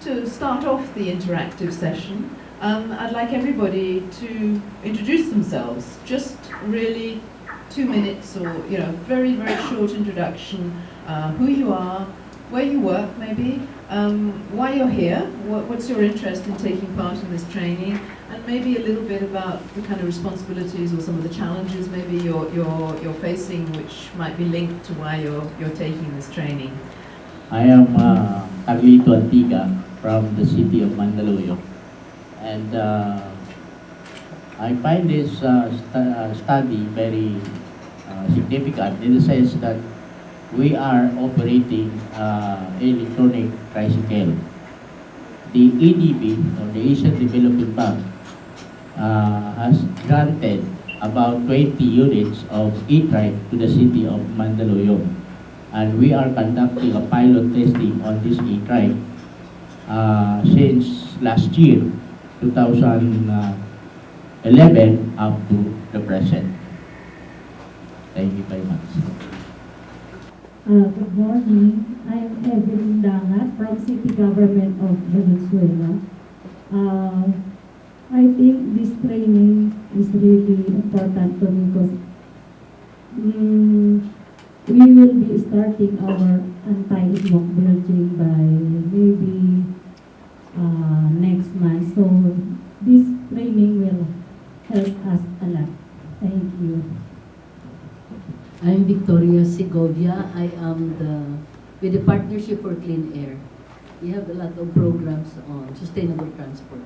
to start off the interactive session, I'd like everybody to introduce themselves. Just really 2 minutes or, very, very short introduction. Who you are, where you work maybe, why you're here, what's your interest in taking part in this training, and maybe a little bit about the kind of responsibilities or some of the challenges maybe you're facing, which might be linked to why you're taking this training. I am Carlito Antiga from the city of Mandaluyong, and I find this study very significant in the sense that we are operating electronic tricycle. The EDB, or the Asian Development Bank, has granted about 20 units of e-trike to the city of Mandaluyong. And we are conducting a pilot testing on this e-trike since last year, 2011, up to the present. Thank you very much. Good morning. I am Evelyn Dangat from City Government of Venezuela. I think this training is really important to me because we will be starting our anti-smoke building by maybe next month. So this training will help us a lot. Thank you. I'm Victoria Segovia. I am with the Partnership for Clean Air. We have a lot of programs on sustainable transport.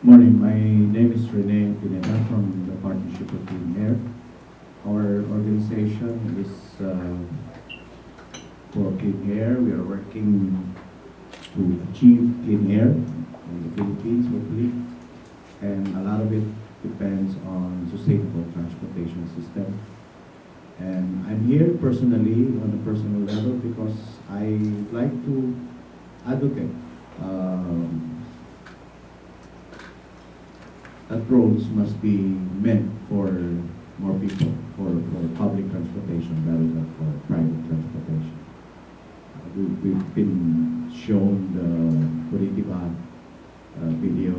Morning, my name is Rene Pineda from the Partnership for Clean Air. Our organization is for clean air. We are working to achieve clean air in the Philippines, hopefully. And a lot of it depends on sustainable transportation system. And I'm here personally, on a personal level, because I like to advocate that roads must be meant for more people, for public transportation rather than for private transportation. We've been shown the Curitiba video.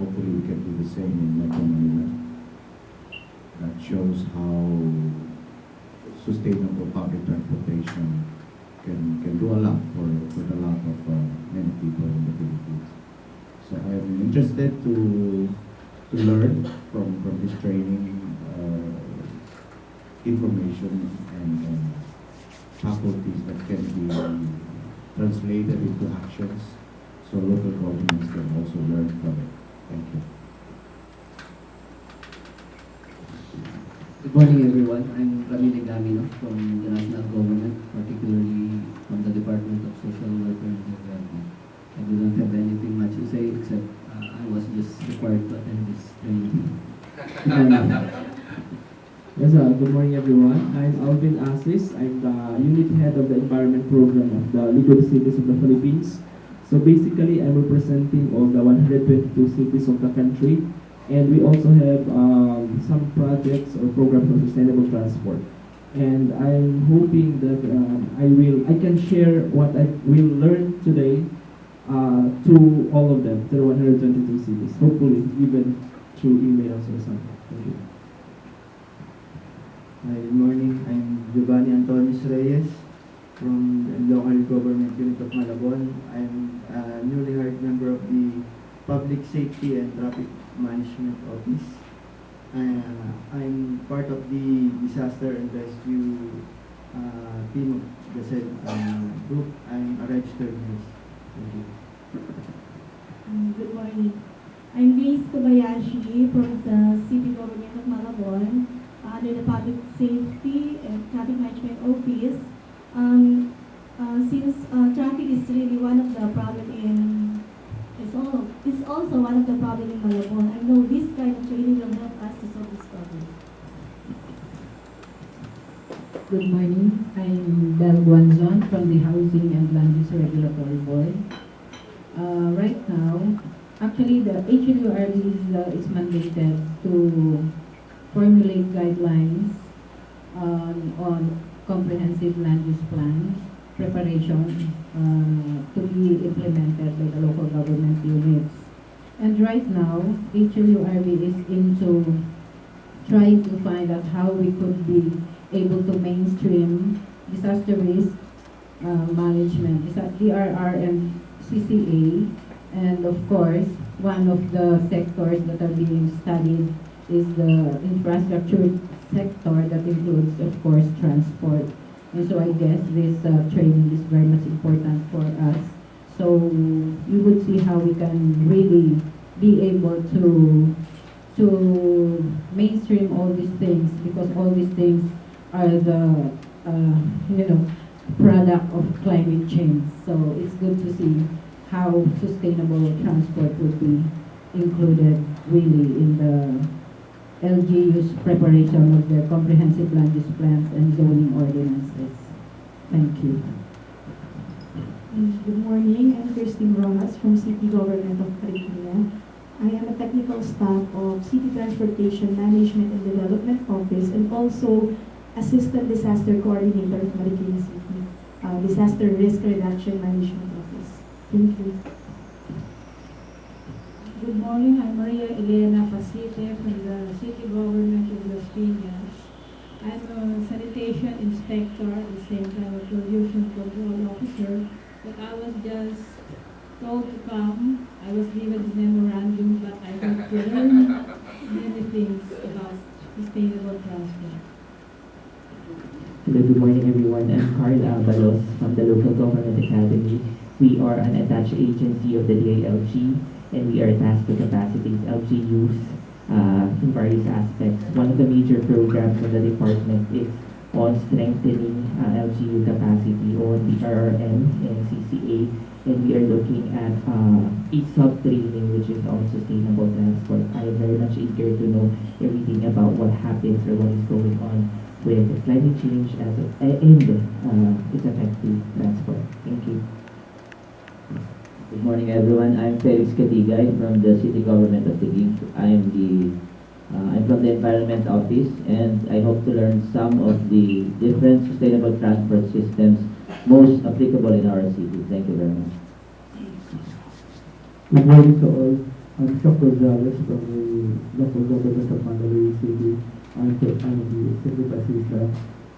Hopefully we can do the same in Metro Manila. That shows how sustainable public transportation can do a lot with a lot of many people in the Philippines. So I'm interested to learn from this training information and faculties that can be translated into actions so local governments can also learn from it. Thank you. Good morning, everyone. I'm Ramil Gamino from the national government, particularly from the Department of Social Welfare and Development. I do not have anything much to say except I was just required to attend this training. Yes, good morning, everyone. I'm Alvin Asis. I'm the unit head of the environment program of the League of Cities of the Philippines. So basically, I'm representing all the 122 cities of the country. And we also have some projects or programs on sustainable transport. And I'm hoping that I can share what I will learn today to all of them, to the 122 cities. Hopefully, even through emails or something. Thank you. Hi, good morning. I'm Giovanni Antonis Reyes from the local government unit of Malabon. I'm a newly hired member of the Public Safety and Traffic Management Office. I'm part of the Disaster and Rescue team of the said group. I'm a registered nurse. Thank you. Good morning. I'm Grace Kobayashi from the City Government of Malabon under the Public Safety and Traffic Management Office. Since traffic is really one of the problems it's also one of the problems in Malabon. I know this kind of training will help us to solve this problem. Good morning. I'm Bel Guanzon from the Housing and Land Use Regulatory Board. Right now, actually the HLURD is mandated to formulate guidelines on comprehensive land use plans preparation to be implemented by the local government units. And right now, HLURB is into trying to find out how we could be able to mainstream disaster risk management, DRR and CCA, and of course, one of the sectors that are being studied is the infrastructure sector that includes, of course, transport. And so I guess this training is very much important for us. So we would see how we can really be able to mainstream all these things, because all these things are the product of climate change. So it's good to see how sustainable transport would be included really in the LGU's preparation of their comprehensive land use plans and zoning ordinances. Thank you. Good morning, I'm Christine Rojas from City Government of Marikina. I am a technical staff of City Transportation Management and Development Office and also Assistant Disaster Coordinator of Marikina City, Disaster Risk Reduction Management Office. Thank you. Good morning, I'm Maria Elena Pasite from the City Government of Las Piñas. I'm a sanitation inspector at the same time a pollution control officer, but I was just told to come. I was given the memorandum, but I got to learn many things about sustainable transport. Hello, good morning everyone. I'm Carl Avalos from the Local Government Academy. We are an attached agency of the DILG, and we are tasked to capacitate LGUs in various aspects. One of the major programs of the department is on strengthening LGU capacity on BRRM and CCA, and we are looking at a sub-training which is on sustainable transport. I am very much eager to know everything about what happens or what is going on with climate change and its effect to transport. Thank you. Good morning, everyone. I'm Felix Katigay from the City Government of Taguig. I'm from the Environment Office, and I hope to learn some of the different sustainable transport systems most applicable in our city. Thank you very much. Good morning to all. I'm Chuck Gonzalez from the Local Government of Mandaluyong City. I'm the Secretary,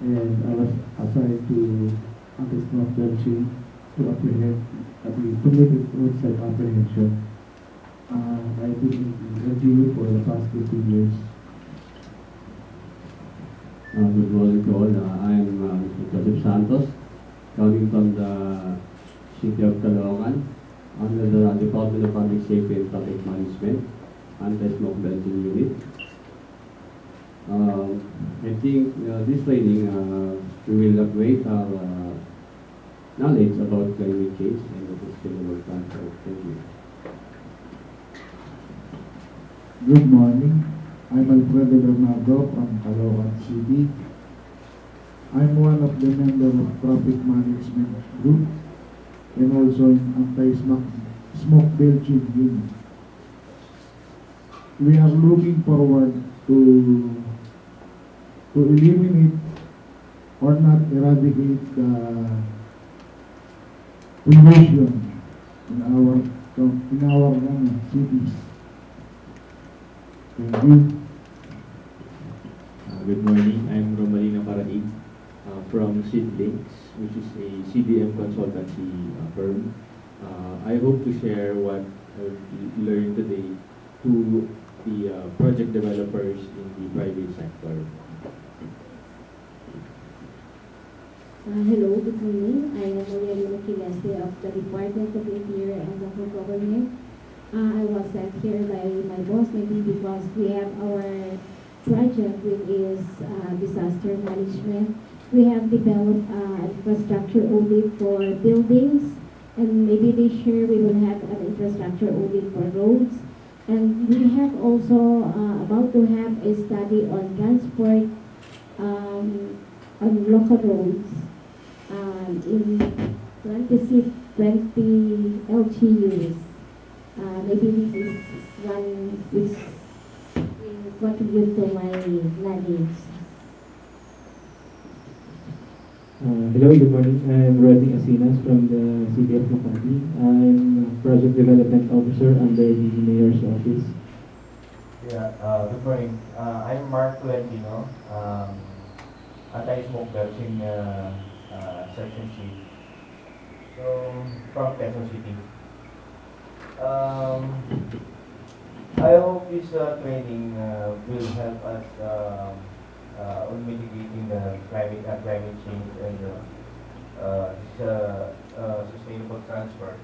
and I was assigned to anti-smoke belching to apprehend at the community roadside apprehension. I've been in LGU for the past 15 years. Good morning to all. I'm Mr. Joseph Santos, coming from the City of Caloocan, under the Department of Public Safety and Traffic Management, Anti-Smoke Belching Unit. I think this training will upgrade our knowledge about climate change and the sustainable transport. Thank you. Good morning. I'm Alfredo Bernardo from Caloocan City. I'm one of the members of Traffic Management Group and also in anti-smoke belching unit. We are looking forward to eliminate or not eradicate the pollution in our cities. Thank you. Good morning. I'm Romalino Paraig from Seedlinks, which is a CDM consultancy firm. I hope to share what I've learned today to the project developers in the private sector. Hello, good morning. I am Maria Kilese of the Department of Interior and Local Government. I was sent here by my boss maybe because we have our project which is disaster management. We have developed infrastructure audit for buildings, and maybe this year we will have an infrastructure audit for roads. And we have also about to have a study on transport on local roads in 20 LGUs. Maybe this is one which will contribute to my knowledge. Hello, good morning. I'm Rodney Asinas from the City of Makati. I'm a Project Development Officer under the Mayor's Office. Yeah, good morning. I'm Mark Tolentino, anti-smoke belching section chief. So, from Quezon City. I hope this training will help us on mitigating the climate change and sustainable transport.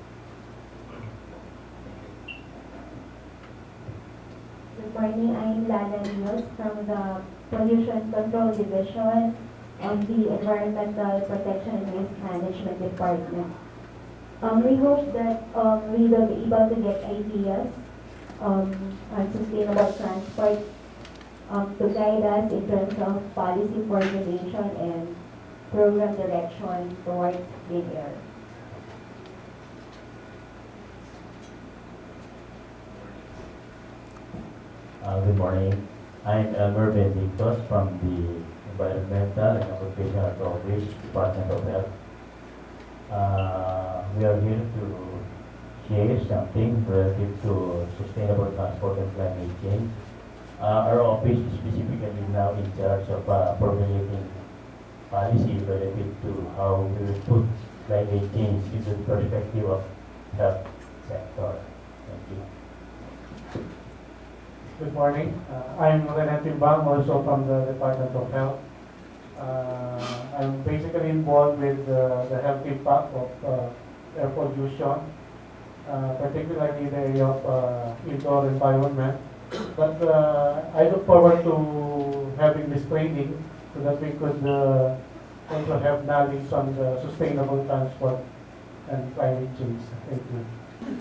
Good morning, I'm Lana Rios from the Pollution Control Division of the Environmental Protection and Waste Management Department. We hope that we will be able to get ideas on sustainable transport to guide us in terms of policy formulation and program direction towards clean air. Good morning. I'm Elmer Benedictos from the Environmental and Occupational Office, Department of Health. We are here to share something relative to sustainable transport and climate change. Our office is specifically now in charge of formulating policy relative to how we will put climate change into the perspective of health sector. Thank you. Good morning. I'm Renan Timbang, also from the Department of Health. I'm basically involved with the health impact of air pollution, particularly the area of indoor environment. But I look forward to having this training so that we could also have knowledge on the sustainable transport and climate change. Thank you.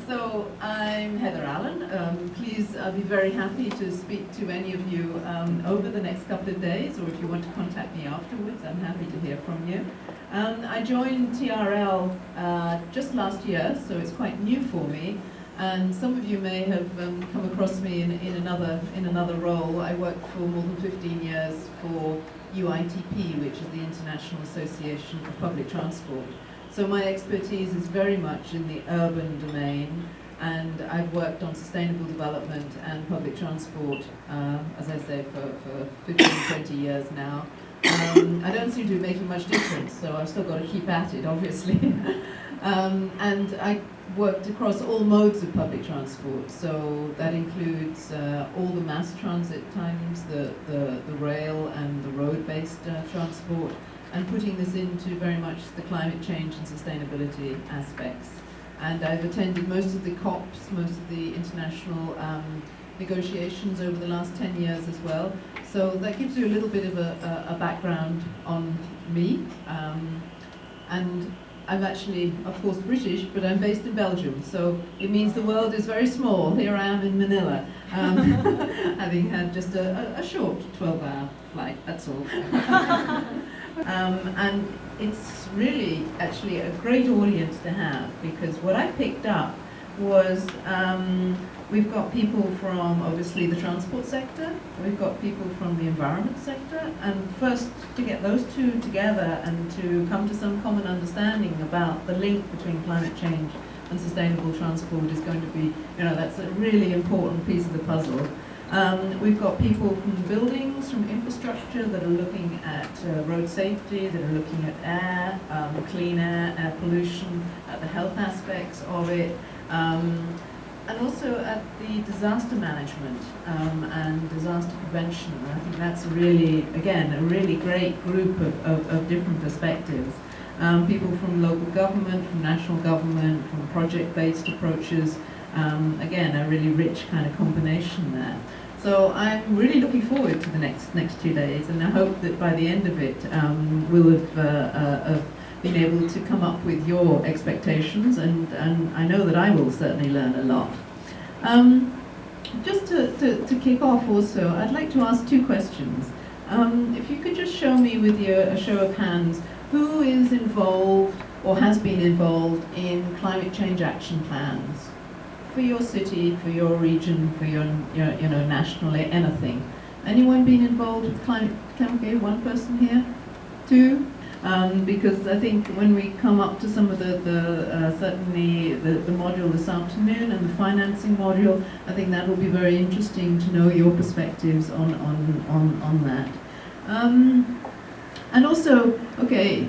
So I'm Heather Allen. Please, I'll be very happy to speak to any of you over the next couple of days, or if you want to contact me afterwards, I'm happy to hear from you. I joined TRL just last year, so it's quite new for me. And some of you may have come across me in another role. I worked for more than 15 years for UITP, which is the International Association of Public Transport. So my expertise is very much in the urban domain, and I've worked on sustainable development and public transport, as I say, for 15, 20 years now. I don't seem to be making much difference, so I've still got to keep at it, obviously. And I worked across all modes of public transport, so that includes all the mass transit times, the rail and the road-based transport, and putting this into very much the climate change and sustainability aspects. And I've attended most of the COPs, most of the international negotiations over the last 10 years as well. So that gives you a little bit of a background on me. And I'm actually, of course, British, but I'm based in Belgium, so it means the world is very small. Here I am in Manila, having had just a short 12-hour flight, that's all. And it's really actually a great audience to have, because what I picked up was we've got people from obviously the transport sector, we've got people from the environment sector, and first to get those two together and to come to some common understanding about the link between climate change and sustainable transport is going to be, that's a really important piece of the puzzle. We've got people from buildings, from infrastructure that are looking at road safety, that are looking at air, clean air pollution, at the health aspects of it, and also at the disaster management and disaster prevention. I think that's really, again, a really great group of different perspectives. People from local government, from national government, from project-based approaches. Again, a really rich kind of combination there. So I'm really looking forward to the next 2 days, and I hope that by the end of it we'll have been able to come up with your expectations, and I know that I will certainly learn a lot. Just to kick off also, I'd like to ask two questions. If you could just show me with a show of hands, who is involved or has been involved in climate change action plans? For your city, for your region, for your nationally, anything. Anyone been involved with climate? Okay, one person here, two. because I think when we come up to some of certainly the module this afternoon and the financing module, I think that will be very interesting to know your perspectives on that. And also, okay,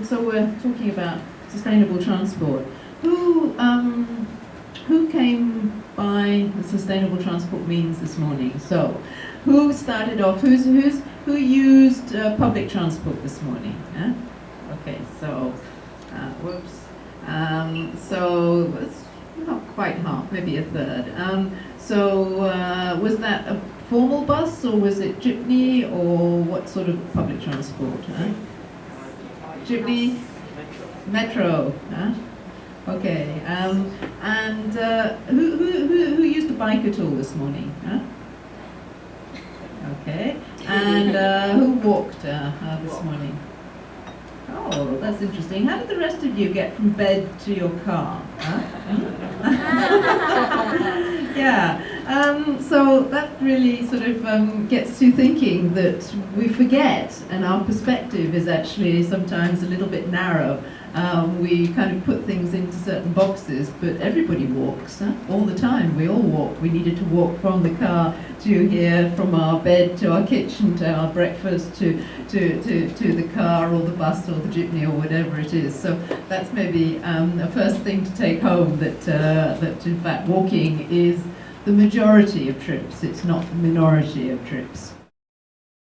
so we're talking about sustainable transport. Who came by the sustainable transport means this morning? So, who started off? Who used public transport this morning? Huh? Okay, so whoops. So it's not quite half, maybe a third. Was that a formal bus, or was it jeepney, or what sort of public transport? Huh? Jeepney, metro. Huh? Okay, and who used the bike at all this morning? Huh? Okay, and who walked this morning? Oh, that's interesting. How did the rest of you get from bed to your car? Huh? Yeah, so that really sort of gets you thinking that we forget, and our perspective is actually sometimes a little bit narrow. We kind of put things into certain boxes, but everybody walks all the time. We all walk. We needed to walk from the car to here, from our bed to our kitchen, to our breakfast, to the car or the bus or the jeepney or whatever it is. So that's maybe a first thing to take home, that in fact walking is the majority of trips. It's not the minority of trips.